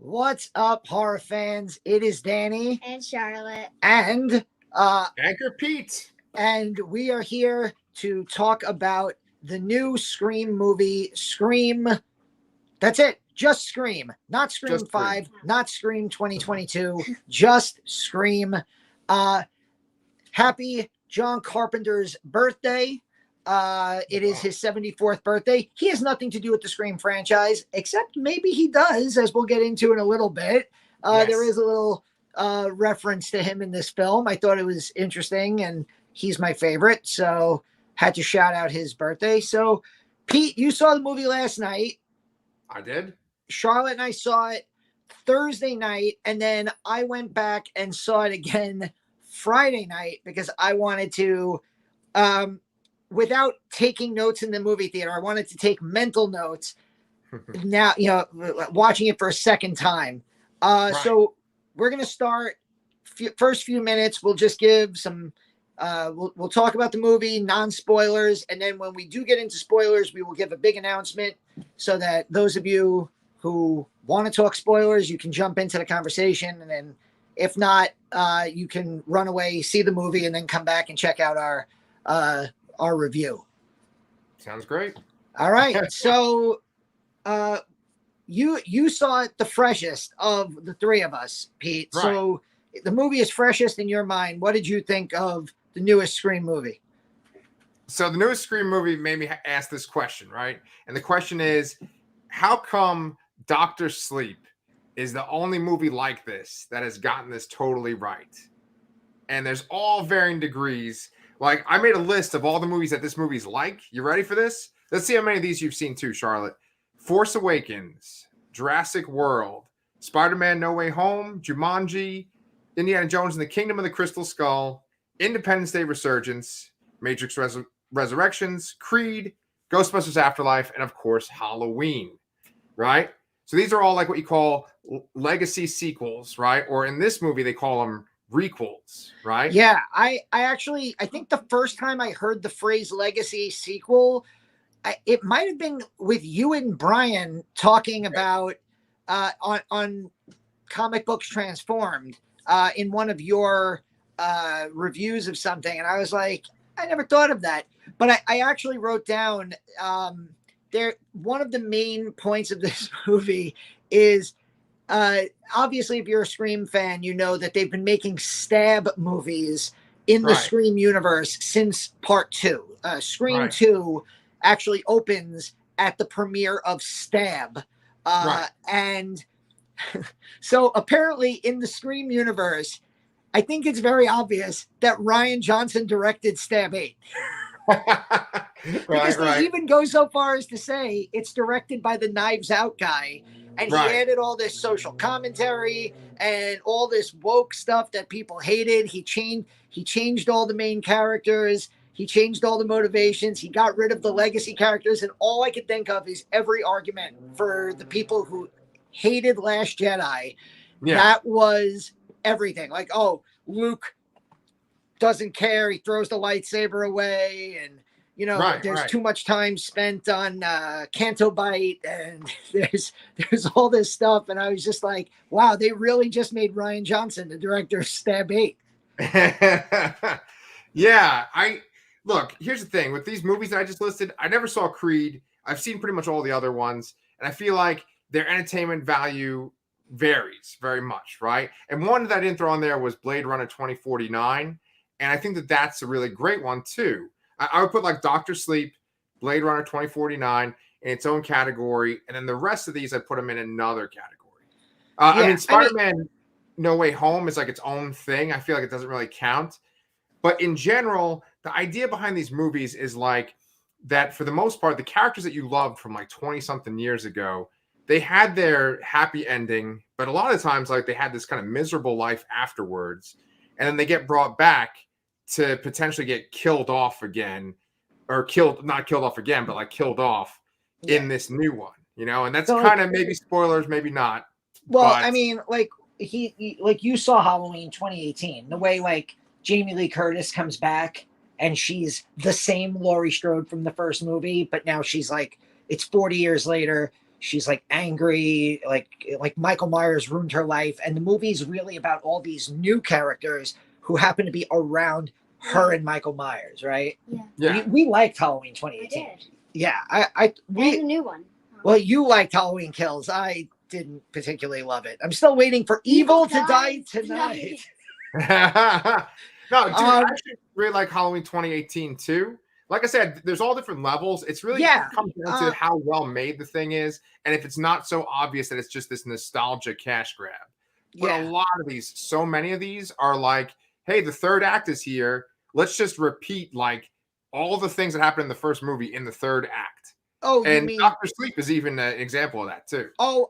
What's up, horror fans? It is Danny And Charlotte. and Anchorpete. and we are here to talk about the new Scream movie, Scream. That's it. Just Scream. Not Scream Just Scream. 5, not Scream 2022, just Scream. Happy John Carpenter's birthday. It is his 74th birthday. He has nothing to do with the Scream franchise, except maybe he does, as we'll get into in a little bit. Yes. There is a little reference to him in this film. I thought it was interesting, and he's my favorite, so had to shout out his birthday. So, Pete, you saw the movie last night. I did. Charlotte and I saw it Thursday night, and then I went back and saw it again Friday night because I wanted to, without taking notes in the movie theater, I wanted to take mental notes now, watching it for a second time. Right. So we're going to start first few minutes. We'll just give some, we'll talk about the movie, non-spoilers. And then when we do get into spoilers, we will give a big announcement so that those of you who want to talk spoilers, you can jump into the conversation. And then if not, you can run away, see the movie, and then come back and check out our review. Sounds great. All right. So you saw it the freshest of the three of us, Pete. Right. So the movie is freshest in your mind. What did you think of the newest Scream movie? So the newest Scream movie made me ask this question, right? And the question is, how come Dr. Sleep is the only movie like this that has gotten this totally right? And there's all varying degrees. Like, I made a list of all the movies that this movie's like. You ready for this? Let's see how many of these you've seen too, Charlotte. Force Awakens, Jurassic World, Spider-Man No Way Home, Jumanji, Indiana Jones and the Kingdom of the Crystal Skull, Independence Day Resurgence, Matrix Resurrections, Creed, Ghostbusters Afterlife, and of course, Halloween, right? So these are all like what you call legacy sequels, right? Or in this movie, they call them requels, right? Yeah, I think the first time I heard the phrase legacy sequel, it might have been with you and Brian talking about on Comic Books Transformed in one of your reviews of something, and I was like, I never thought of that. But I actually wrote down one of the main points of this movie is obviously, if you're a Scream fan, you know that they've been making stab movies in the Scream universe since part 2. Scream 2 actually opens at the premiere of Stab. And so apparently in the Scream universe, I think it's very obvious that Rian Johnson directed Stab 8. Because they even go so far as to say it's directed by the Knives Out guy. And he added all this social commentary and all this woke stuff that people hated. He changed all the main characters. He changed all the motivations. He got rid of the legacy characters. And all I could think of is every argument for the people who hated Last Jedi. Yeah. That was everything. Like, oh, Luke doesn't care. He throws the lightsaber away. And, there's too much time spent on Canto Bite, and there's all this stuff. And I was just like, wow, they really just made Rian Johnson the director of Stab 8. Yeah, look, here's the thing. With these movies that I just listed, I never saw Creed. I've seen pretty much all the other ones. And I feel like their entertainment value varies very much, right? And one that I didn't throw on there was Blade Runner 2049. And I think that that's a really great one, too. I would put like Dr. Sleep, Blade Runner 2049 in its own category. And then the rest of these, I put them in another category. I mean, Spider-Man No Way Home is like its own thing. I feel like it doesn't really count. But in general, the idea behind these movies is like that for the most part, the characters that you loved from like 20-something years ago, they had their happy ending. But a lot of times, like they had this kind of miserable life afterwards. And then they get brought back to potentially get killed off again, or not killed off again, but like killed off in this new one, and that's so kind of maybe spoilers, maybe not. Well, I mean, like you saw Halloween 2018, the way like Jamie Lee Curtis comes back and she's the same Laurie Strode from the first movie, but now she's like, it's 40 years later. she's like angry, like Michael Myers ruined her life, and the movie's really about all these new characters who happen to be around her and Michael Myers, right? Yeah. We liked Halloween I 2018. did. Yeah, And the new one. well, you liked Halloween Kills. I didn't particularly love it. I'm still waiting for Evil to Die Tonight. No, dude, I actually really like Halloween 2018 too. Like I said, there's all different levels. It's really comes down to how well made the thing is, and if it's not so obvious that it's just this nostalgia cash grab. But a lot of these, so many of these are like, hey, the third act is here. Let's just repeat like all the things that happened in the first movie in the third act. Oh, and you mean Dr. Sleep is even an example of that too. Oh,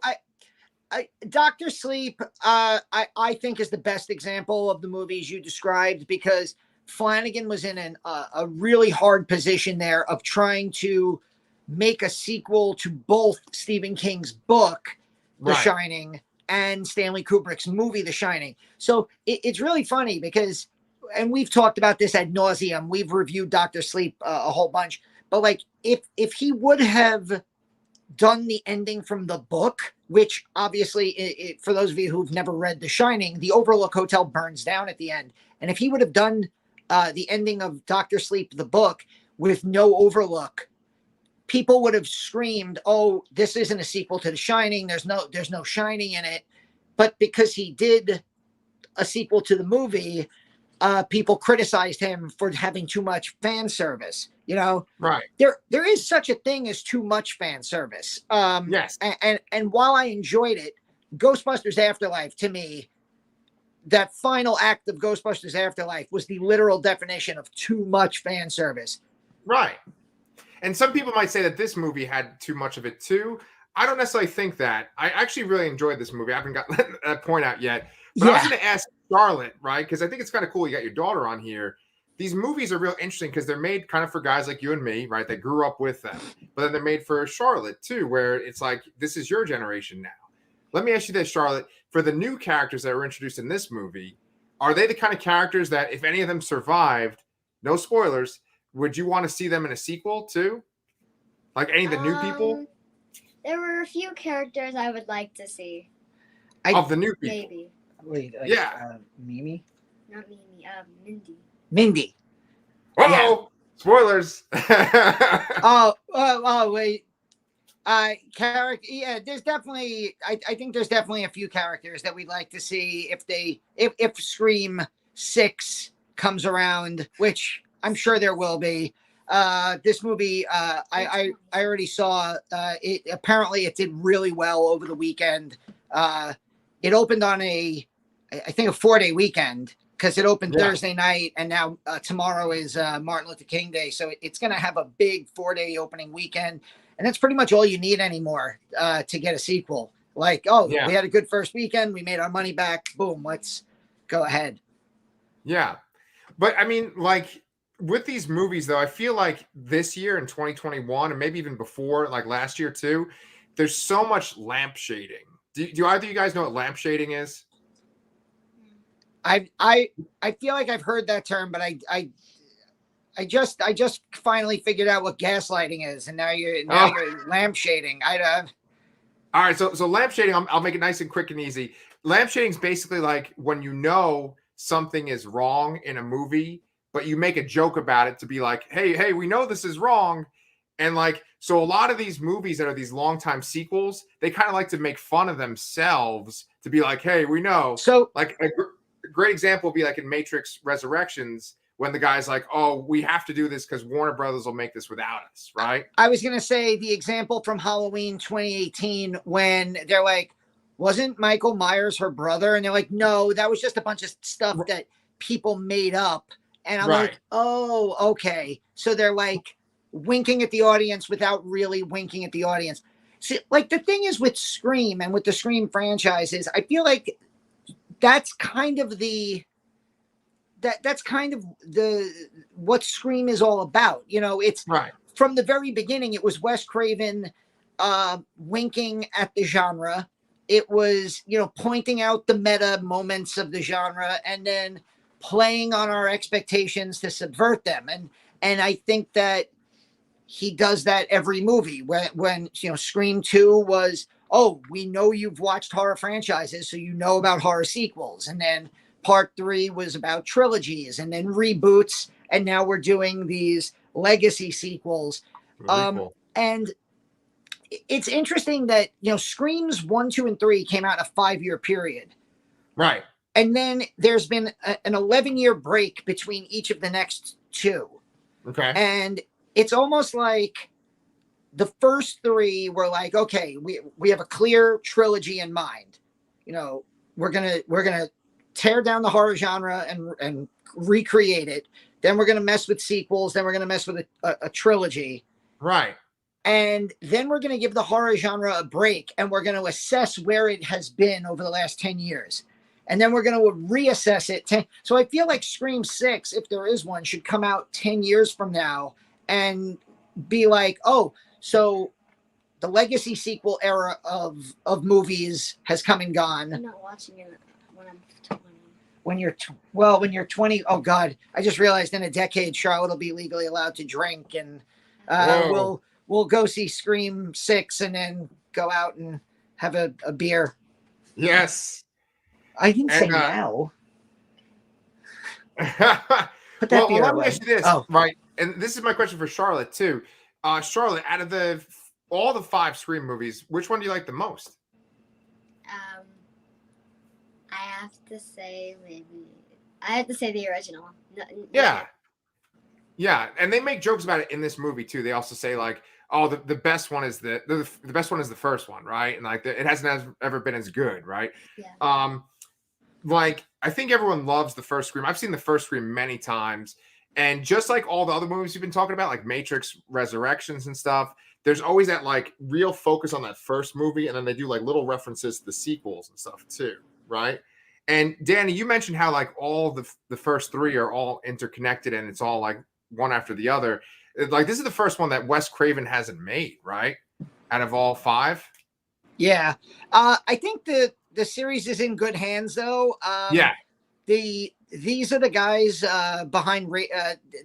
Dr. Sleep, I think is the best example of the movies you described, because Flanagan was in a really hard position there of trying to make a sequel to both Stephen King's book, The Shining, and Stanley Kubrick's movie, The Shining. So it's really funny because, and we've talked about this ad nauseum. We've reviewed Dr. Sleep a whole bunch, but like if he would have done the ending from the book, which obviously, for those of you who've never read The Shining, the Overlook Hotel burns down at the end. And if he would have done the ending of Dr. Sleep, the book, with no Overlook, people would have screamed, "Oh, this isn't a sequel to The Shining. There's no Shining in it." But because he did a sequel to the movie, people criticized him for having too much fan service. You know, there is such a thing as too much fan service. Yes. And while I enjoyed it, Ghostbusters Afterlife, to me, that final act of Ghostbusters Afterlife was the literal definition of too much fan service. Right. And some people might say that this movie had too much of it too. I don't necessarily think that. I actually really enjoyed this movie. I haven't got that point out yet. But I was going to ask Charlotte, right? Because I think it's kind of cool you got your daughter on here. These movies are real interesting because they're made kind of for guys like you and me, right? That grew up with them. But then they're made for Charlotte too, where it's like, this is your generation now. Let me ask you this, Charlotte. For the new characters that were introduced in this movie, are they the kind of characters that if any of them survived, no spoilers, would you want to see them in a sequel too? Like any of the new people? There were a few characters I would like to see. Of the new people? Maybe. Wait, Mimi? Not Mimi, Mindy. Uh-oh! Spoilers! Wait. Character. Yeah, there's definitely. I think there's definitely a few characters that we'd like to see if Scream 6 comes around, which I'm sure there will be. This movie, I already saw. It apparently it did really well over the weekend. It opened on I think a 4-day weekend, because it opened Thursday night, and now tomorrow is Martin Luther King Day. So it's going to have a big 4-day opening weekend. And that's pretty much all you need anymore to get a sequel. Like, we had a good first weekend. We made our money back. Boom, let's go ahead. Yeah. But I mean, like with these movies, though, I feel like this year in 2021, and maybe even before, like last year too, there's so much lamp shading. Do either of you guys know what lamp shading is? I feel like I've heard that term, but I just finally figured out what gaslighting is, and now you're lamp shading. All right, so lamp shading, I'll make it nice and quick and easy. Lamp shading is basically like when you know something is wrong in a movie, but you make a joke about it to be like, hey, we know this is wrong. And like, so a lot of these movies that are these longtime sequels, they kind of like to make fun of themselves to be like, hey, we know. So like a great example would be like in Matrix Resurrections, when the guy's like, oh, we have to do this because Warner Brothers will make this without us, right? I was going to say the example from Halloween 2018 when they're like, wasn't Michael Myers her brother? And they're like, no, that was just a bunch of stuff that people made up. And I'm like, oh, okay. So they're like winking at the audience without really winking at the audience. See, like the thing is with Scream and with the Scream franchises, I feel like that's kind of what Scream is all about. You know, it's from the very beginning, it was Wes Craven winking at the genre. It was, pointing out the meta moments of the genre and then playing on our expectations to subvert them. And I think that he does that every movie. When Scream 2 was, oh, we know you've watched horror franchises, so you know about horror sequels. And then part 3 was about trilogies and then reboots. And now we're doing these legacy sequels. Cool. And it's interesting that, Screams 1, 2, and 3 came out in a 5-year period. Right. And then there's been an 11-year break between each of the next 2. Okay. And it's almost like the first 3 were like, okay, we have a clear trilogy in mind. We're gonna tear down the horror genre and recreate it. Then we're gonna mess with sequels. Then we're gonna mess with a trilogy. Right. And then we're gonna give the horror genre a break, and we're gonna assess where it has been over the last 10 years. And then we're going to reassess it. So I feel like Scream 6, if there is one, should come out 10 years from now and be like, oh, so the legacy sequel era of movies has come and gone. I'm not watching it when I'm 20. When you're 20, oh God, I just realized in a decade, Charlotte will be legally allowed to drink, and we'll go see Scream 6 and then go out and have a beer. Yes. I didn't say now. Put that well, beer let away. me ask you this, right? And this is my question for Charlotte too. Charlotte, out of all the 5 Scream movies, which one do you like the most? I have to say the original. Yeah, and they make jokes about it in this movie too. They also say like, oh, the best one is the best one is the first one, right? And like it hasn't ever been as good, right? Yeah. Like I think everyone loves the first Scream. I've seen the first Scream many times, and just like all the other movies you've been talking about, like Matrix Resurrections and stuff, there's always that like real focus on that first movie, and then they do like little references to the sequels and stuff too, right? And Danny, you mentioned how like all the first 3 are all interconnected, and it's all like one after the other. Like this is the first one that Wes Craven hasn't made, right? Out of all 5. Yeah, I think the series is in good hands, though. Yeah. These are the guys behind.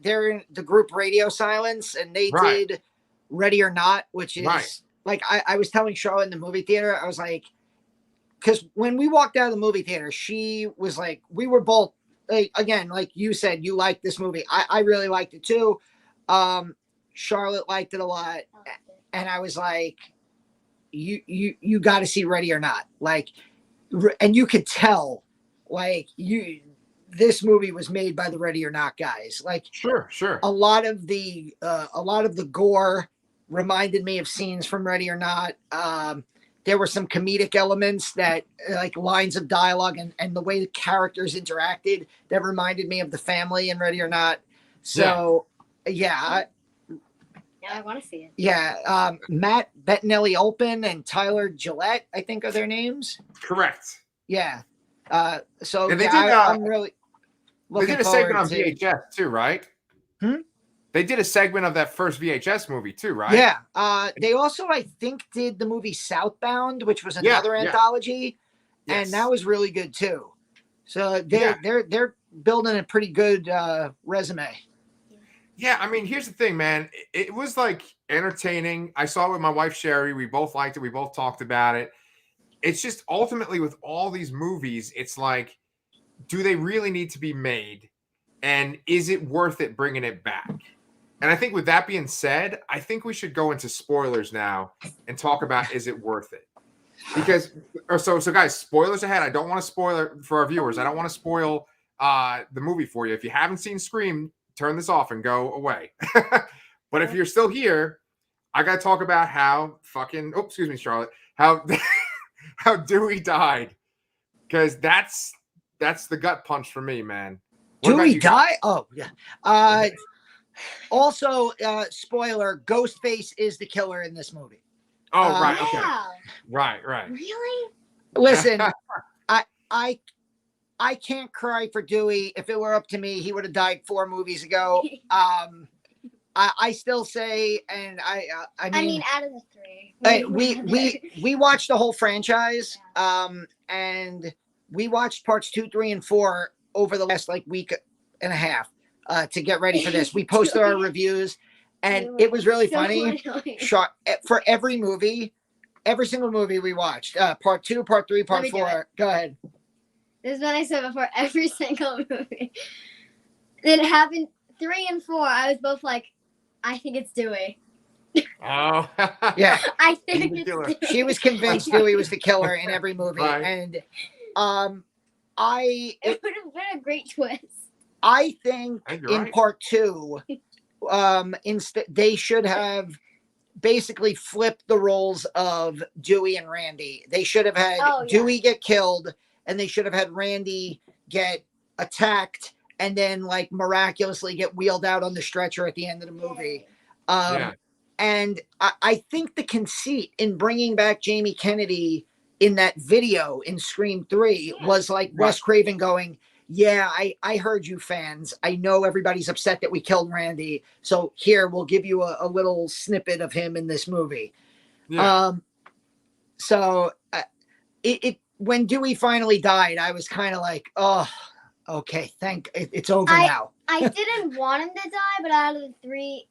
They're in the group Radio Silence, and they did Ready or Not, which is like I was telling Charlotte in the movie theater. I was like, because when we walked out of the movie theater, she was like, we were both again, like you said, you liked this movie. I really liked it too. Charlotte liked it a lot, and I was like, you got to see Ready or Not, like, and you could tell, like, this movie was made by the Ready or Not guys. Like, sure, a lot of the gore reminded me of scenes from Ready or Not. There were some comedic elements that, like lines of dialogue and the way the characters interacted, that reminded me of The Family in Ready or Not. So, yeah. I want to see it. Yeah, Matt Bettinelli-Olpin and Tyler Gillette, I think are their names. Correct. Yeah. So and I'm really looking they did a segment on VHS too, right? They did a segment of that first VHS movie too, right? Yeah. They also, I think, did the movie Southbound, which was another anthology, and that was really good too. So they're building a pretty good resume. Yeah, I mean, here's the thing, man. It was like entertaining. I saw it with my wife Sherry. We both liked it. We both talked about it. It's just ultimately with all these movies, it's like, do they really need to be made? And is it worth it bringing it back? And I think with that being said, I think we should go into spoilers now and talk about, is it worth it? Because, so guys, spoilers ahead. I don't want to spoil it for our viewers. I don't want to spoil the movie for you. If you haven't seen Scream, turn this off and go away. But if you're still here, I got to talk about how fucking, excuse me, Charlotte, how Dewey died. Because that's the gut punch for me, man. Dewey die? Oh, yeah. Also, spoiler, Ghostface is the killer in this movie. Oh, right. Wow. Okay. Right. Really? Listen, I can't cry for Dewey. If it were up to me, he would have died 4 movies ago. I still say, and I mean, out of the 3, we watched the whole franchise, and we watched parts 2, 3, and 4 over the last like week and a half to get ready for this. We posted our reviews, And You it was really so funny. annoying. For every movie, every single movie we watched, part 2, part 3, Let part me do 4. Go ahead. This is what I said before. Every single movie. It happened 3 and 4. I was both like, I think it's Dewey. Oh, Yeah. I think He's the it's killer. Dewey. She was convinced Dewey was the killer in every movie. Right. And It would have been a great twist. I think I think you're in right. part 2, instead they should have basically flipped the roles of Dewey and Randy. They should have had Dewey get killed, and they should have had Randy get attacked and then like miraculously get wheeled out on the stretcher at the end of the movie. Yeah. And I think the conceit in bringing back Jamie Kennedy in that video in Scream 3 was like Wes Craven going, yeah, I heard you fans. I know everybody's upset that we killed Randy. So here, we'll give you a little snippet of him in this movie. Yeah. So when Dewey finally died, I was kind of like, oh, okay, it's over now. I didn't want him to die, but out of the 3,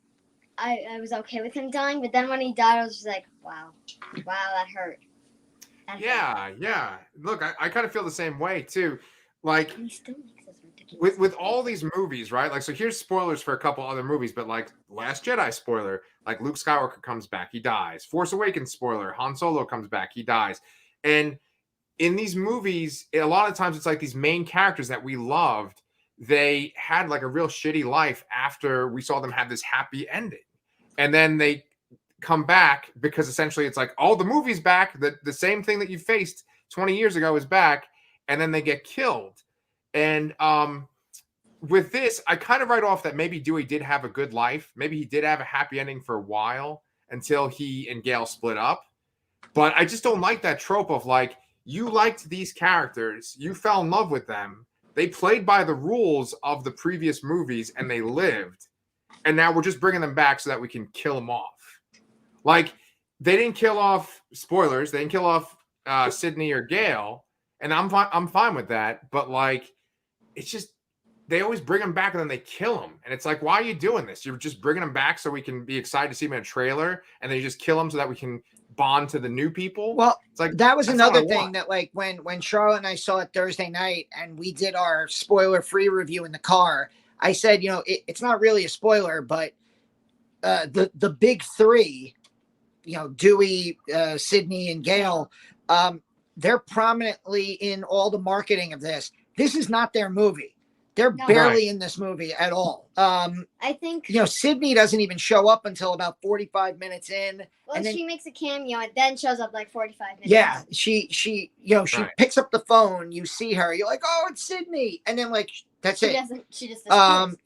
I was okay with him dying. But then when he died, I was just like, wow, that hurt. Yeah. Look, I kind of feel the same way too. Like, he still makes us ridiculous. with all these movies, right? Like, so here's spoilers for a couple other movies, but like Last Jedi spoiler, like Luke Skywalker comes back, he dies. Force Awakens spoiler, Han Solo comes back, he dies. And in these movies, a lot of times it's like these main characters that we loved, they had like a real shitty life after we saw them have this happy ending. And then they come back because essentially it's like, oh, the movie's back. The same thing that you faced 20 years ago is back. And then they get killed. And with this, I kind of write off that maybe Dewey did have a good life. Maybe he did have a happy ending for a while until he and Gale split up. But I just don't like that trope of like, you liked these characters, you fell in love with them, they played by the rules of the previous movies and they lived. And now we're just bringing them back so that we can kill them off. Like, they didn't kill off, spoilers, they didn't kill off Sydney or Gale. And I'm fine with that. But like, it's just, they always bring them back and then they kill them. And it's like, why are you doing this? You're just bringing them back so we can be excited to see them in a trailer. And then you just kill them so that we can bond to the new people. Well, it's like, that was another thing that like when Charlotte and I saw it Thursday night and we did our spoiler-free review in the car, I said, it's not really a spoiler, but the big 3, Dewey, Sydney, and Gale, they're prominently in all the marketing of this. This is not their movie. They're barely in this movie at all. I think Sydney doesn't even show up until about 45 minutes in. Well, and then, she makes a cameo and then shows up like 45 minutes. Yeah, she picks up the phone. You see her. You're like, oh, it's Sydney, and then like that's it. She just disappears.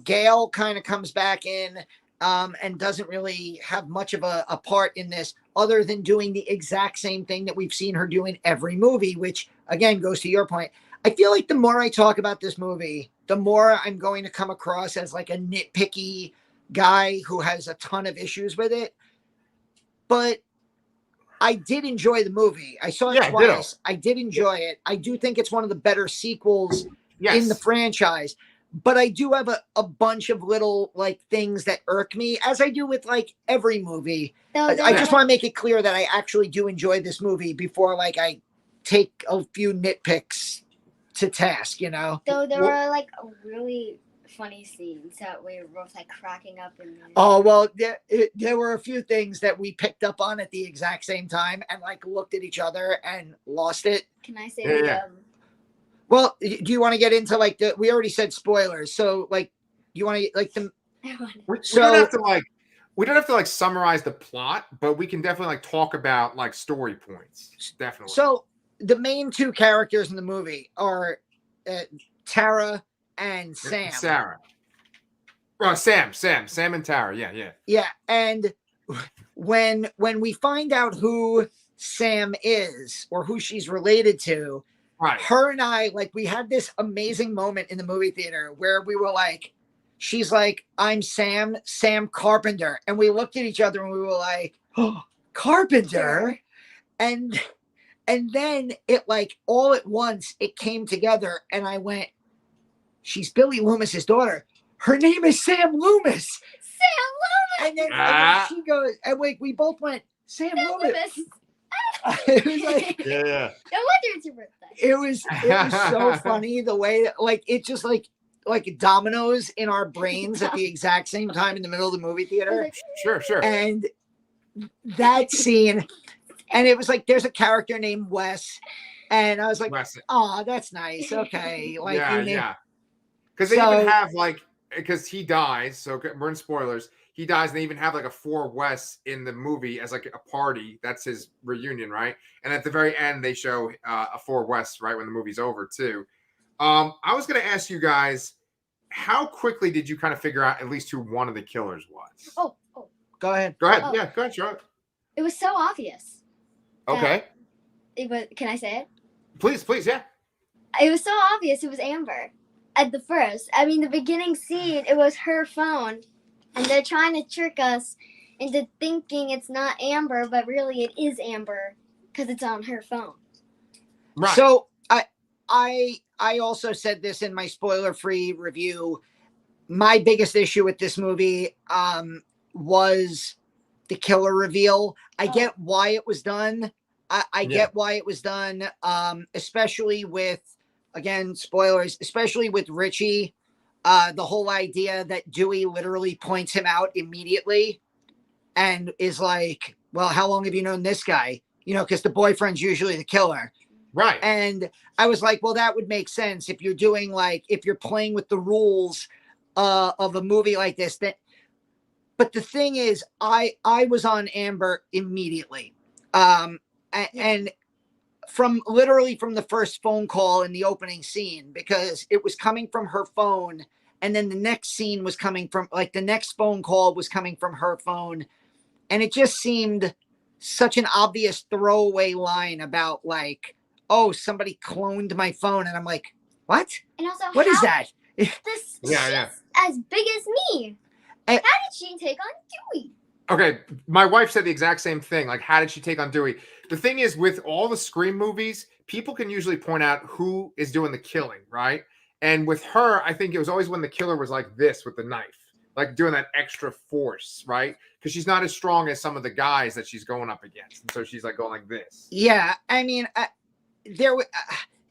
Gale kind of comes back in. And doesn't really have much of a part in this other than doing the exact same thing that we've seen her do in every movie, which again goes to your point. I feel like the more I talk about this movie, the more I'm going to come across as like a nitpicky guy who has a ton of issues with it. But I did enjoy the movie. I saw it twice. I did enjoy it. I do think it's one of the better sequels in the franchise. But I do have a bunch of little like things that irk me, as I do with like every movie. I just want to make it clear that I actually do enjoy this movie before like I take a few nitpicks to task, Though there were like really funny scenes that we were both like cracking up in. Oh well, there were a few things that we picked up on at the exact same time and like looked at each other and lost it. Can I say Well, do you want to get into like we already said spoilers, so like you want to like the we don't have to like summarize the plot, but we can definitely like talk about like story points. Definitely. So the main 2 characters in the movie are Tara and Sam. Sarah. Oh, Sam and Tara. Yeah. Yeah, and when we find out who Sam is or who she's related to, right. Her and I, like, we had this amazing moment in the movie theater where we were like, she's like, I'm Sam Carpenter. And we looked at each other and we were like, oh, Carpenter? And then it like all at once, it came together and I went, she's Billy Loomis's daughter. her name is Sam Loomis. Sam And then she goes, and we both went, Sam Loomis. It was like, Yeah. No wonder it's your birthday. it was so funny the way like it just like dominoes in our brains at the exact same time in the middle of the movie theater. Sure. And that scene, and it was like there's a character named Wes, and I was like, oh, that's nice. Okay. Like yeah. Because they even have like, because he dies, so we're in spoilers. He dies, and they even have like a 4 Wes in the movie as like a party. That's his reunion, right? And at the very end, they show a 4 Wes, right, when the movie's over too. I was going to ask you guys, how quickly did you kind of figure out at least who one of the killers was? Oh. Go ahead. Oh. Yeah, go ahead, Charlotte. It was so obvious. Okay. It was. Can I say it? Please, yeah. It was so obvious. It was Amber. At the first, I mean, the beginning scene, it was her phone, and they're trying to trick us into thinking it's not Amber, but really it is Amber because it's on her phone. Right. So I also said this in my spoiler-free review. My biggest issue with this movie was the killer reveal. I get why it was done. I get why it was done, especially with, again, spoilers, especially with Richie. The whole idea that Dewey literally points him out immediately and is like, well, how long have you known this guy? You know, because the boyfriend's usually the killer. Right. And I was like, well, that would make sense if you're doing like, if you're playing with the rules of a movie like this. But the thing is, I was on Amber immediately. And from the first phone call in the opening scene, because it was coming from her phone. And then the next scene was coming from, like, the next phone call was coming from her phone. And it just seemed such an obvious throwaway line about, like, oh, somebody cloned my phone. And I'm like, what? And also, what is that? This she's as big as me. How did she take on Dewey? Okay, my wife said the exact same thing. Like, how did she take on Dewey? The thing is, with all the Scream movies, people can usually point out who is doing the killing, right? And with her, I think it was always when the killer was like this with the knife, like doing that extra force, right? Because she's not as strong as some of the guys that she's going up against. And so she's like going like this. Yeah, I mean,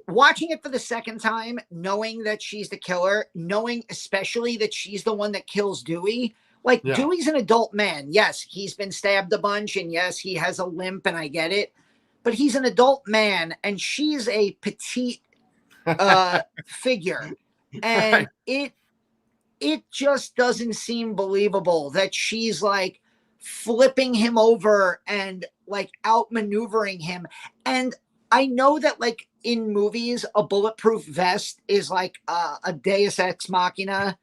watching it for the second time, knowing that she's the killer, knowing especially that she's the one that kills Dewey. Like, Dewey's an adult man. Yes, he's been stabbed a bunch, and yes, he has a limp, and I get it. But he's an adult man, and she's a petite figure. And it just doesn't seem believable that she's, like, flipping him over and, like, outmaneuvering him. And I know that, like, in movies, a bulletproof vest is, like, a deus ex machina.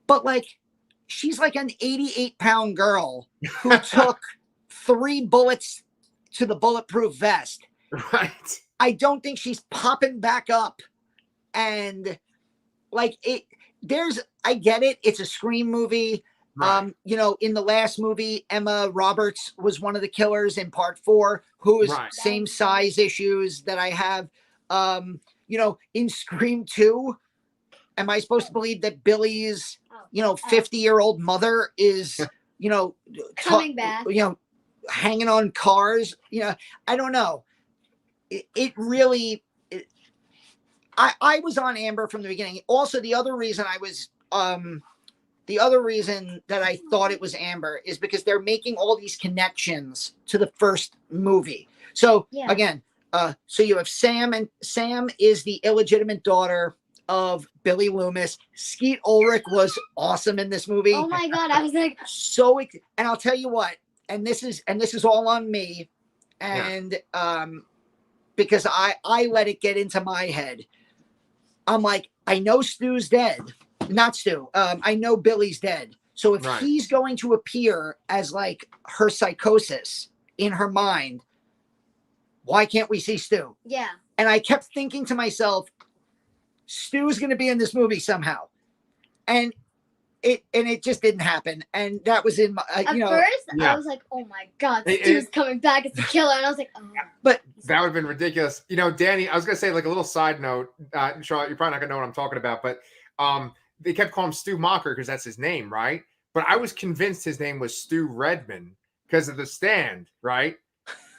But, like, she's like an 88-pound girl who took 3 bullets to the bulletproof vest. Right. I don't think she's popping back up. And like I get it. It's a Scream movie. Right. You know, in the last movie, Emma Roberts was one of the killers in part 4, who is same size issues that I have. You know, in Scream 2, am I supposed to believe that Billy's, 50-year-old mother is, coming back, hanging on cars? I don't know. It really, I was on Amber from the beginning. Also, the other reason that I thought it was Amber is because they're making all these connections to the first movie. So again, so you have Sam, and Sam is the illegitimate daughter of Billy Loomis. Skeet Ulrich was awesome in this movie. Oh my God, I was like, and I'll tell you what, and this is all on me, and because I let it get into my head. I'm like, I know Stu's dead, not Stu. I know Billy's dead. So if he's going to appear as like her psychosis in her mind, why can't we see Stu? Yeah. And I kept thinking to myself, Stu's going to be in this movie somehow. And it just didn't happen. And that was in my, At first, I was like, oh my God, Stu's coming back as the killer. And I was like, oh. But that would have been ridiculous. Danny, I was going to say, like, a little side note, Charlotte, you're probably not going to know what I'm talking about, but they kept calling him Stu Macher because that's his name, right? But I was convinced his name was Stu Redman because of The Stand, right?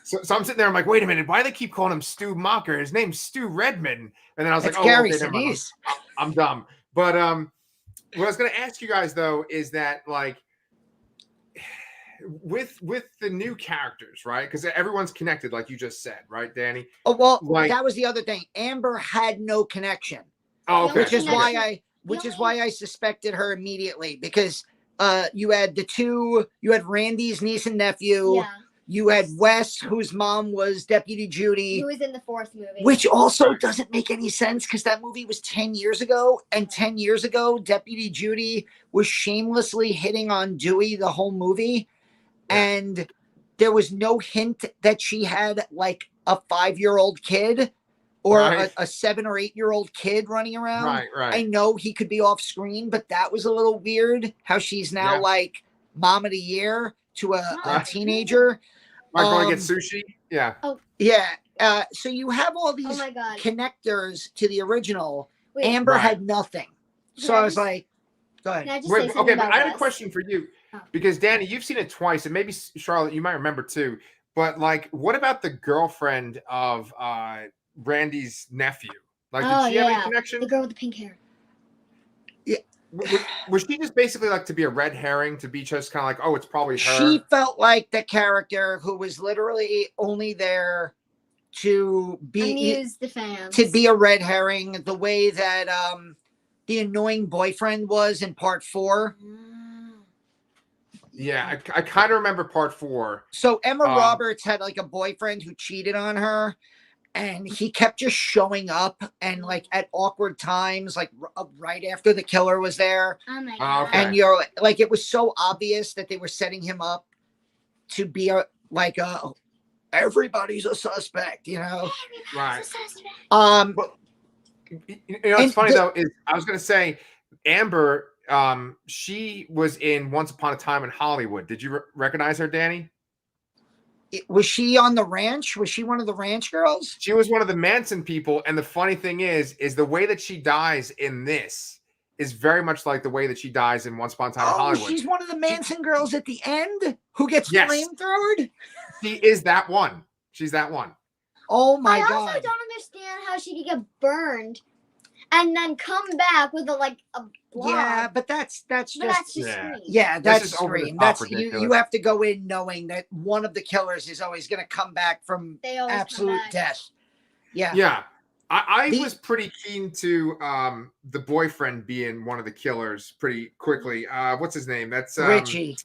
So I'm sitting there, I'm like, wait a minute, why do they keep calling him Stu Macher? His name's Stu Redman. And then I was That's like, oh, Gary okay, never mind. Sinise. I'm dumb. But what I was going to ask you guys though is that like with the new characters, right? Because everyone's connected, like you just said, right, Danny? Oh well, Like, that was the other thing. Amber had no connection, oh, okay. which is Okay. why I suspected her immediately, because you had you had Randy's niece and nephew. Yeah. You had Wes, whose mom was Deputy Judy, Who was in the 4th movie. which also doesn't make any sense because that movie was 10 years ago. And 10 years ago, Deputy Judy was shamelessly hitting on Dewey the whole movie. Yeah. And there was no hint that she had like a 5-year-old kid or Right. a 7 or 8-year-old kid running around. Right, right. I know he could be off screen, but that was a little weird how she's now Yeah. like mom of the year to a Right. teenager. Am I going to get sushi? Yeah. Yeah. So you have all Oh these my god. connectors to the original. Wait, Amber Right. had nothing. So Can I I was just- like, go ahead. Can I just say Wait, something okay, but about I had a Wes? question for you Oh. because Danny, you've seen it twice, and maybe Charlotte, you might remember too. But like, what about the girlfriend of Randy's nephew? Like, Oh, did she have yeah. any connection? The girl with the pink hair. Was she just basically like to be a red herring, to be just kind of like, oh, it's probably her? She felt like the character who was literally only there to Amuse the fans. to be a red herring, the way that the annoying boyfriend was in part 4. Yeah, I kind of remember part 4. So Emma Roberts had like a boyfriend who cheated on her, and he kept just showing up and like at awkward times, like right after the killer was there. Oh my Oh, god. okay. And you're like, it was so obvious that they were setting him up to be everybody's a suspect, you know. Right. You know, what's And funny though is I was going to say Amber. She was in Once Upon a Time in Hollywood. Did you recognize her, Danny? Was she on the ranch? Was she one of the ranch girls? She was one of the Manson people. And the funny thing is the way that she dies in this is very much like the way that she dies in Once Upon a Time in Hollywood. She's one of the Manson girls at the end who gets Yes. flamethrowered. She is that one. She's that one. Oh my I god! also don't understand how she could get burned and then come back with a blob. Yeah, but that's just That's just Yeah. Scream. yeah, This that's is over the Scream. top That's you ridiculous. have to go in knowing that one of the killers is always going to come back from They always come absolute back. death. Yeah. Yeah. I The- was pretty keen to the boyfriend being one of the killers pretty quickly. What's his name? That's Richie.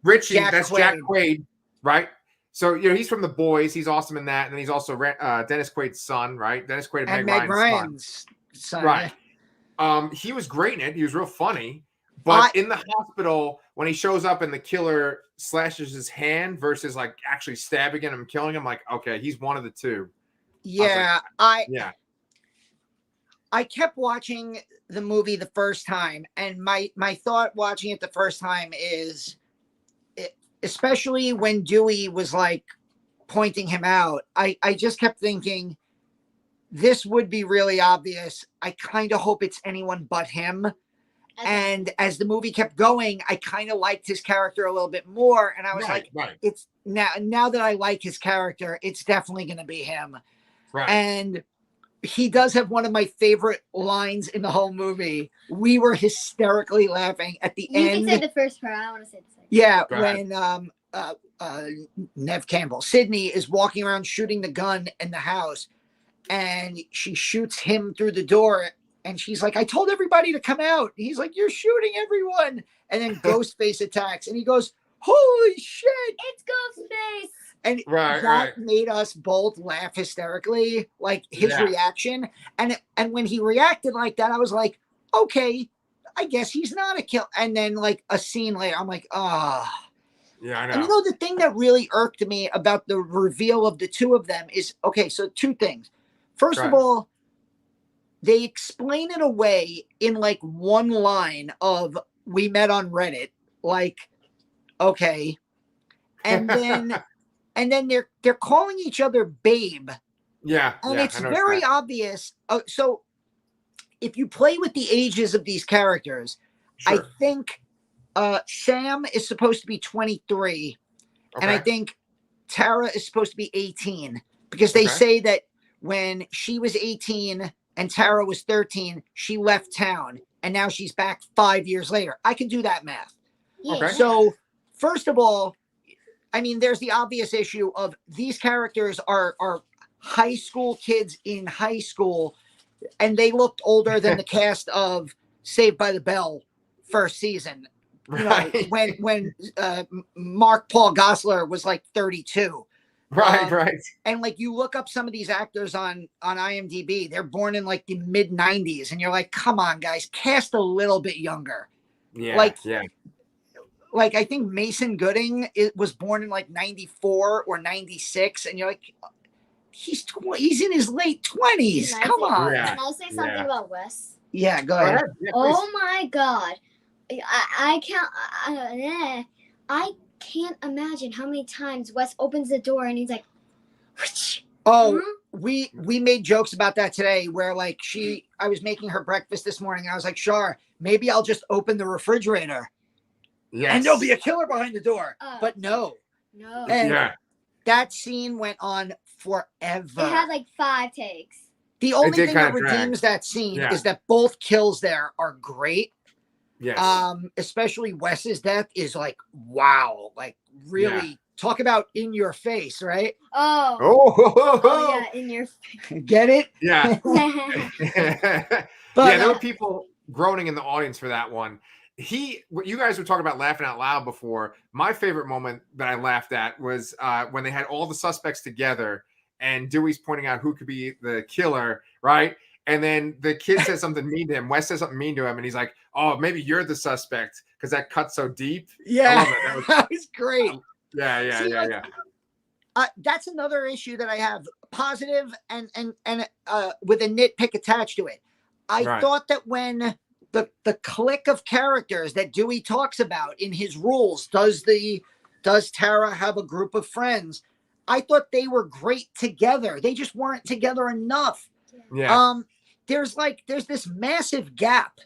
Richie, Jack that's Jack Quaid. Quaid, right? So he's from The Boys. He's awesome in that, and then he's also Dennis Quaid's son, right? Dennis Quaid And and Meg Ryan's Ryan's son. Right. He was great in it. He was real funny. But in the hospital, when he shows up and the killer slashes his hand versus like actually stabbing him and killing him, like, okay, he's one of the two. Yeah, Yeah. I kept watching the movie the first time, and my thought watching it the first time is, especially when Dewey was like pointing him out, I just kept thinking, this would be really obvious. I kind of hope it's anyone but him. And as the movie kept going, I kind of liked his character a little bit more, and I was like, right. it's now that I like his character, it's definitely going to be him. Right. And he does have one of my favorite lines in the whole movie. We were hysterically laughing at the You end. can say the first part. I want to say the second. Yeah, Go ahead. when Nev Campbell, Sydney, is walking around shooting the gun in the house, and she shoots him through the door, and she's like, I told everybody to come out. He's like, you're shooting everyone. And then Ghostface attacks, and he goes, holy shit. It's Ghostface. And that made us both laugh hysterically, like his reaction. And when he reacted like that, I was like, okay, I guess he's not a kill. And then like a scene later, I'm like, ah. Yeah, I know. And you know, the thing that really irked me about the reveal of the two of them is, okay, so two things. First of all, they explain it away in like one line of, we met on Reddit. Like, okay. And then and then they're calling each other babe. Yeah. And it's very obvious. So if you play with the ages of these characters, I Sure. think Sam is supposed to be 23, and I Okay. think Tara is supposed to be 18, because they Okay. say that when she was 18 and Tara was 13, she left town, and now she's back 5 years later. I can do that math. Yeah. Okay. So, first of all, I mean, there's the obvious issue of these characters are high school kids in high school, and they looked older than the cast of Saved by the Bell first season. You know, Right. when Mark Paul Gosselaar was like 32. Right. Right. And like you look up some of these actors on IMDb, they're born in like the mid 90s, and you're like, come on, guys, cast a little bit younger. Yeah. Like, yeah. Like I think Mason Gooding was born in like 94 or 96, and you're like, he's in his late 20s. Can I Come say- on. Yeah. Can I say something Yeah. about Wes? Yeah, go Go ahead. ahead. Yeah, please. Oh my God, I can't imagine how many times Wes opens the door and he's like, Oh, "Hmm?" we made jokes about that today, where like I was making her breakfast this morning. I was like, Shar, maybe I'll just open the refrigerator Yes. and there'll be a killer behind the door. Oh. But no, No, And- Yeah. that scene went on forever. it had like 5 takes. The only did thing that kinda drag. redeems that scene Yeah. is that both kills there are great. Yes. Especially Wes's death is like, wow, like really talk about in your face, right? Oh, oh. yeah, in your. Get it? Yeah. But yeah, there were people groaning in the audience for that one. What you guys were talking about laughing out loud before. My favorite moment that I laughed at was when they had all the suspects together and Dewey's pointing out who could be the killer, right? And then the kid says something mean to him. Wes says something mean to him, and he's like, "Oh, maybe you're the suspect because that cut so deep." I yeah, love it. that was great. Yeah. See, like, that's another issue that I have, positive and with a nitpick attached to it. I Right. thought that when the clique of characters that Dewey talks about in his rules, does Tara have a group of friends? I thought they were great together. They just weren't together enough. Yeah. There's this massive gap.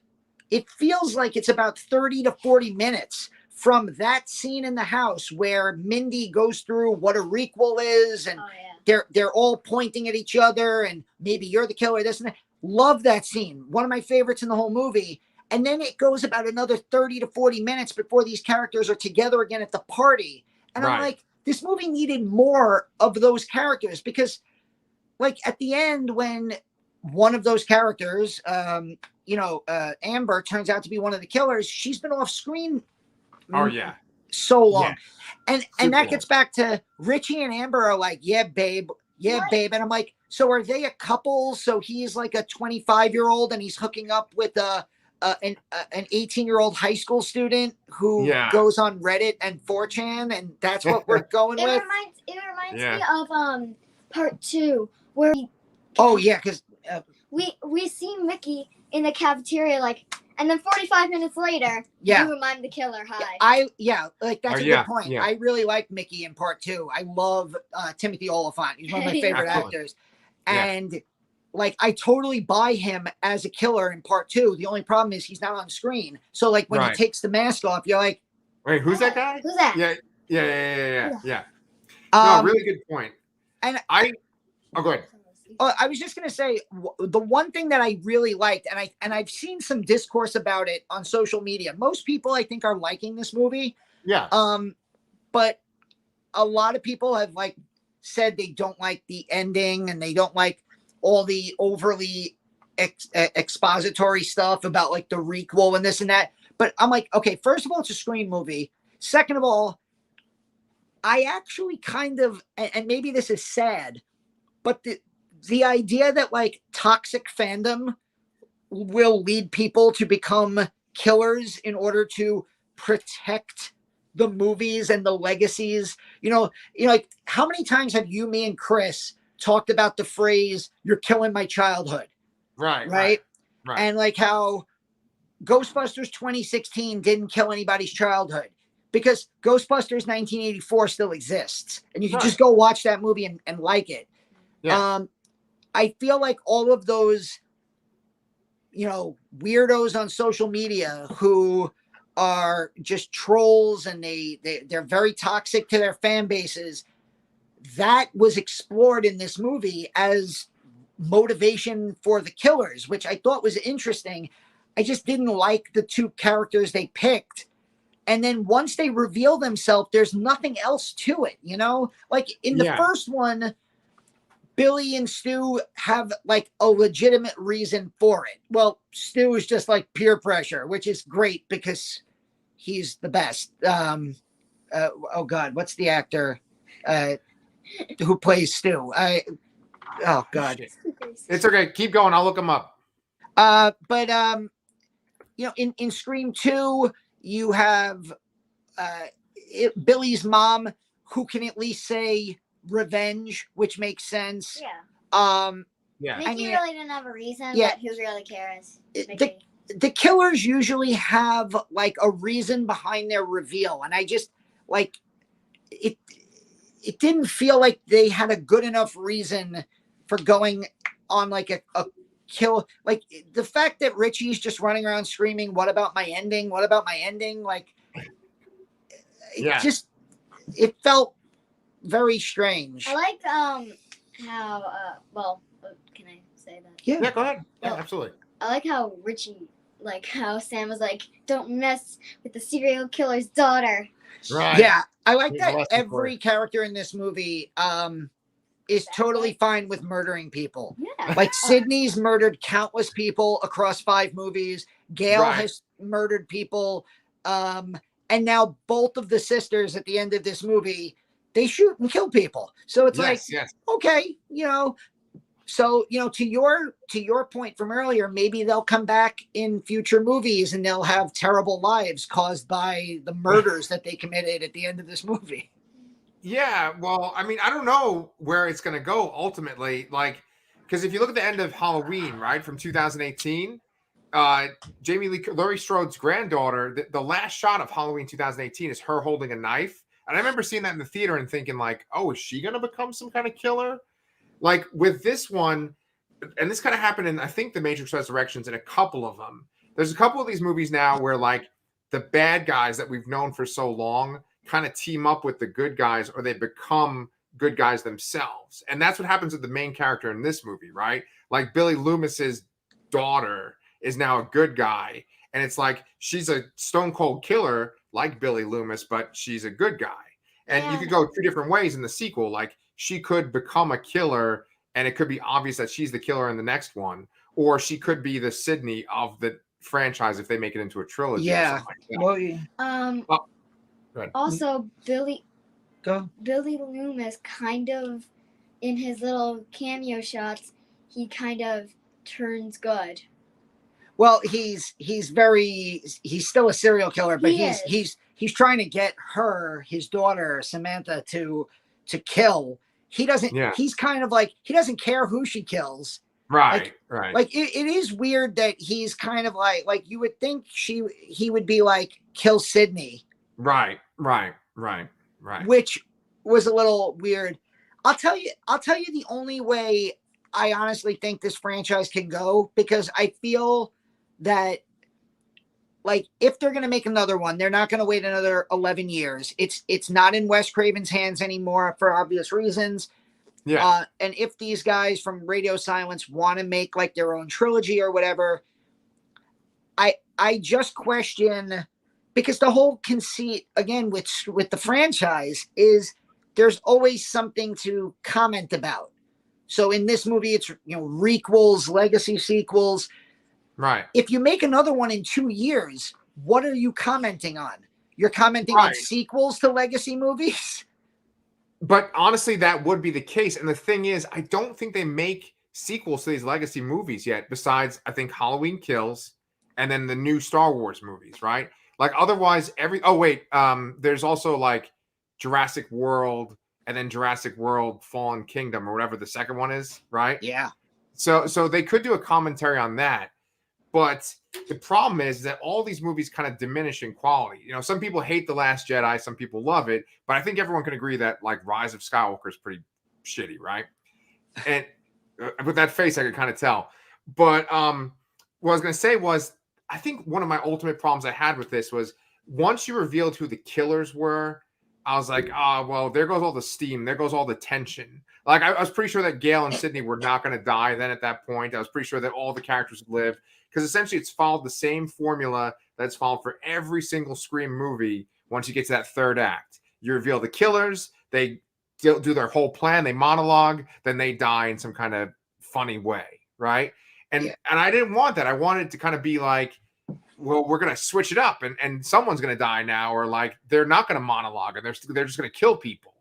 It feels like it's about 30 to 40 minutes from that scene in the house where Mindy goes through what a requel is, and Oh yeah. they're all pointing at each other, and maybe you're the killer, this and that. Love that scene. One of my favorites in the whole movie. And then it goes about another 30 to 40 minutes before these characters are together again at the party. And I'm Right. like, this movie needed more of those characters, because like at the end, when one of those characters, Amber, turns out to be one of the killers, she's been off screen Oh yeah. so long. Yeah. And that Super gets back to Richie and Amber are like, yeah, babe. Yeah, What? babe. And I'm like, so are they a couple? So he's like a 25-year-old and he's hooking up with an 18-year-old high school student who Yeah. goes on Reddit and 4chan, and that's what we're going It with. reminds Yeah. me of part 2 where Oh yeah, because we see Mickey in the cafeteria and then 45 minutes later yeah. you remind the killer hi. Like that's Oh, a yeah, good point. yeah. I really like Mickey in part 2. I love Timothy Oliphant. He's one of my favorite Excellent. actors. Yeah. And like I totally buy him as a killer in part 2. The only problem is he's not on screen. So like when Right. he takes the mask off, you're like, Wait, who's that guy? Who's that? Yeah. No, um, really good point. and- go ahead. I was just gonna say the one thing that I really liked, and I've seen some discourse about it on social media. Most people I think are liking this movie. Yeah. But a lot of people have like said they don't like the ending, and they don't like all the overly expository stuff about like the requel and this and that. But I'm like, okay, first of all, it's a screen movie. Second of all, I actually kind of, and maybe this is sad, but the idea that like toxic fandom will lead people to become killers in order to protect the movies and the legacies, like how many times have you, me, and Chris talked about the phrase "you're killing my childhood," Right. and like how Ghostbusters 2016 didn't kill anybody's childhood because Ghostbusters 1984 still exists, and you can just go watch that movie and like it. Yeah. I feel like all of those weirdos on social media who are just trolls, and they're very toxic to their fan bases. That was explored in this movie as motivation for the killers, which I thought was interesting. I just didn't like the two characters they picked. And then once they reveal themselves, there's nothing else to it, Like in the first one, Billy and Stu have like a legitimate reason for it. Well, Stu is just like peer pressure, which is great because he's the best. Oh God, what's the actor who plays Stu? Oh God, it's okay. Keep going. I'll look him up. But in Scream 2, you have Billy's mom, who can at least say revenge, which makes sense. Yeah. Yeah. Mickey really didn't have a reason, yeah, but who really cares? The killers usually have like a reason behind their reveal, and I just like it. It didn't feel like they had a good enough reason for going on like a kill. Like the fact that Richie's just running around screaming, "What about my ending? What about my ending?" Like it felt very strange. I like how well, can I say that? Yeah, go ahead. Yeah, absolutely. I like how Richie, like how Sam was like, "Don't mess with the serial killer's daughter." Right. Yeah, I like that every character in this movie is totally fine with murdering people. Yeah. Like Sydney's murdered countless people across 5 movies. Gail has murdered people. And now both of the sisters at the end of this movie, they shoot and kill people. So it's okay, So, to your point from earlier, maybe they'll come back in future movies and they'll have terrible lives caused by the murders that they committed at the end of this movie. Yeah, well, I mean, I don't know where it's going to go ultimately. Like, because if you look at the end of Halloween, right, from 2018, Jamie Lee Laurie Strode's granddaughter, the last shot of Halloween 2018 is her holding a knife. And I remember seeing that in the theater and thinking, like, oh, is she going to become some kind of killer? Like with this one, and this kind of happened in, I think, The Matrix Resurrections and a couple of them. There's a couple of these movies now where like the bad guys that we've known for so long kind of team up with the good guys, or they become good guys themselves. And that's what happens with the main character in this movie, right? Like Billy Loomis's daughter is now a good guy. And it's like she's a stone cold killer like Billy Loomis, but she's a good guy. And you could go 2 different ways in the sequel. Like she could become a killer and it could be obvious that she's the killer in the next one, or she could be the Sydney of the franchise if they make it into a trilogy. Yeah. Also, Billy Loomis kind of, in his little cameo shots, he kind of turns good. Well, he's still a serial killer, but he's trying to get his daughter Samantha to kill. He doesn't. Yeah. He's kind of like he doesn't care who she kills. Right. Like it is weird that he's kind of like you would think he would be like kill Sydney. Right. Which was a little weird. I'll tell you the only way I honestly think this franchise can go, because I feel that like if they're going to make another one, they're not going to wait another 11 years. It's not in Wes Craven's hands anymore for obvious reasons. Yeah. And if these guys from Radio Silence want to make like their own trilogy or whatever, I just question, because the whole conceit again with the franchise is there's always something to comment about. So in this movie, it's requels, legacy sequels. Right. If you make another one in 2 years, what are you commenting on? You're commenting on sequels to legacy movies? But honestly, that would be the case. And the thing is, I don't think they make sequels to these legacy movies yet, besides, I think, Halloween Kills and then the new Star Wars movies, right? Like otherwise, there's also like Jurassic World and then Jurassic World Fallen Kingdom or whatever the second one is, right? Yeah. So they could do a commentary on that. But the problem is that all these movies kind of diminish in quality. Some people hate The Last Jedi, some people love it, but I think everyone can agree that like Rise of Skywalker is pretty shitty, right? And with that face, I could kind of tell. But what I was going to say was, I think one of my ultimate problems I had with this was once you revealed who the killers were, I was like, oh, well, there goes all the steam. There goes all the tension. Like, I was pretty sure that Gail and Sydney were not going to die then at that point. I was pretty sure that all the characters would live because essentially it's followed the same formula that's followed for every single Scream movie once you get to that third act. You reveal the killers, they do their whole plan, they monologue, then they die in some kind of funny way, right? And I didn't want that. I wanted to kind of be like, well, we're going to switch it up and someone's going to die now, or like they're not going to monologue and they're just going to kill people.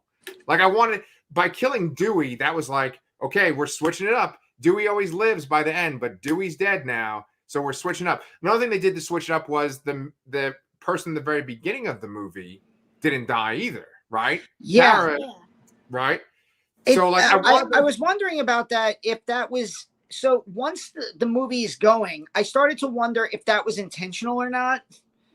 Like I wanted, by killing Dewey, that was like, okay, we're switching it up. Dewey always lives by the end, but Dewey's dead now. So we're switching up. Another thing they did to switch it up was the person in the very beginning of the movie didn't die either, right? Yeah. Tara, right? So like I was wondering about that, if that was, so once the movie's going, I started to wonder if that was intentional or not.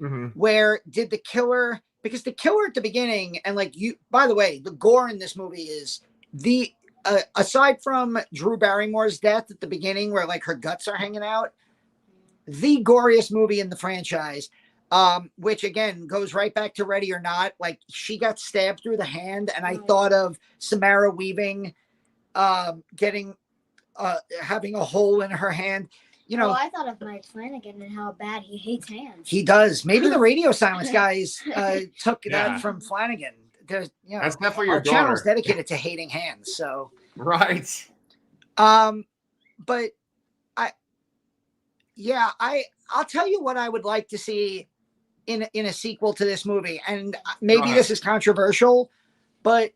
Mm-hmm. Where did the killer, because the killer at the beginning, and like you, by the way, the gore in this movie is the, aside from Drew Barrymore's death at the beginning where like her guts are hanging out, the goriest movie in the franchise, which again goes right back to Ready or Not. Like she got stabbed through the hand, and I thought of Samara Weaving getting having a hole in her hand. You know, I thought of Mike Flanagan and how bad he hates hands. He does. Maybe the Radio Silence guys took that from Flanagan. There's, you know, that's definitely your daughter. Channel's dedicated to hating hands. So right. But I'll tell you what I would like to see in a sequel to this movie, and maybe this is controversial, but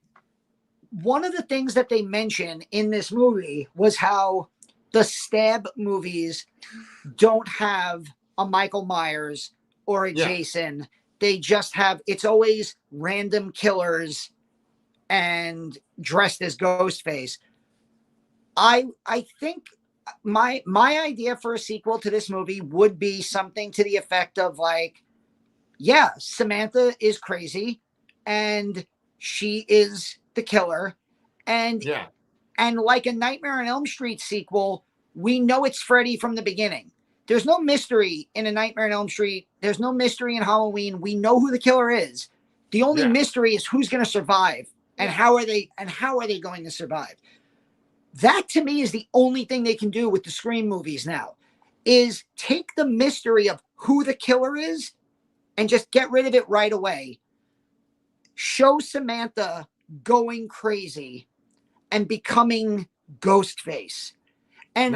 one of the things that they mention in this movie was how the Stab movies don't have a Michael Myers or a Jason. They just have, it's always random killers and dressed as Ghostface. I think my idea for a sequel to this movie would be something to the effect of like, yeah, Samantha is crazy and she is the killer. And like a Nightmare on Elm Street sequel, we know it's Freddy from the beginning. There's no mystery in a Nightmare on Elm Street. There's no mystery in Halloween. We know who the killer is. The only mystery is who's going to survive and how are they going to survive. That to me is the only thing they can do with the Scream movies now, is take the mystery of who the killer is and just get rid of it right away. Show Samantha going crazy and becoming Ghostface. And